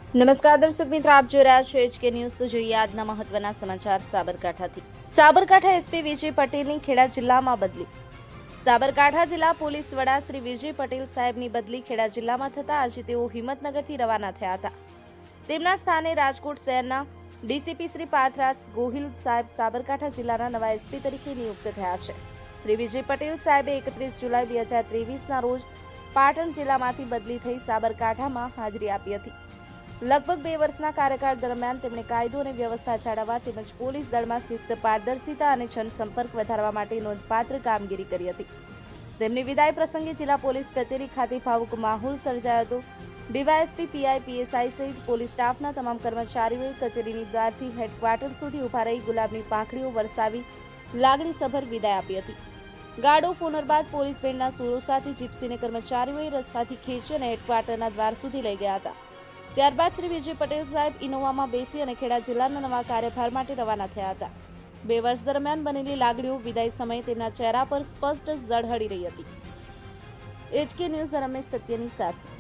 નમસ્કાર દર્શક મિત્રો, આપ જોઈ રહ્યા છો HK ન્યૂઝ। તો જોઈએ આજના મહત્વના સમાચાર સાબરકાંઠાથી। સાબરકાંઠા એસપી વિજય પટેલની ખેડા જિલ્લામાં બદલી। સાબરકાંઠા જિલ્લા પોલીસ વડા શ્રી વિજય પટેલ સાહેબની બદલી ખેડા જિલ્લામાં થતા આજે તેઓ હિંમતનગરથી રવાના થયા હતા। તેમના સ્થાને રાજકોટ શહેરના ડીસીપી શ્રી પાર્થરાજ ગોહિલ સાહેબ સાબરકાંઠા જિલ્લાના નવા એસપી તરીકે નિયુક્ત થયા છે। શ્રી વિજય પટેલ સાહેબે 31 જુલાઈ 2023ના રોજ પાટણ જિલ્લામાંથી બદલી થઈ સાબરકાંઠામાં હાજરી આપી હતી। લગભગ 2 વર્ષના કાર્યકાળ દરમિયાન તેમણે કાયદો અને વ્યવસ્થા જાળવવા તેમજ પોલીસ દળમાં શિસ્ત, પારદર્શિતા અને જનસંપર્ક વધારવા માટે નોંધપાત્ર કામગીરી કરી હતી। તેમની વિદાય પ્રસંગે જિલ્લા પોલીસ કચેરી ખાતે ભાવુક માહોલ સર્જાયો હતો। ડીવાયએસપી, પીઆઈ, પીએસઆઈ સહિત પોલીસ સ્ટાફના તમામ કર્મચારીઓએ કચેરીની દ્વારથી હેડક્વાર્ટર સુધી ઊભા રહી ગુલાબની પાંખડીઓ વરસાવી લાગણીસભર વિદાય આપી હતી। ગાર્ડ ઓફ ઓનર બાદ પોલીસ બેન્ડના સૂરો સાથે જીપ્સીને કર્મચારીઓએ રસ્તાથી ખેંચી અને હેડક્વાર્ટરના દ્વાર સુધી લઈ ગયા હતા। ત્યારબાદ શ્રી વિજય પટેલ સાહેબ ઇનોવામાં બેસી અને ખેડા જિલ્લાના નવા કાર્યભાર માટે રવાના થયા હતા। 2 વર્ષ દરમિયાન બનેલી લાગણીઓ વિદાય સમયે તેમના ચહેરા પર સ્પષ્ટ ઝળહળી રહી હતી। HK ન્યૂઝ રમેશ સત્યની સાથે।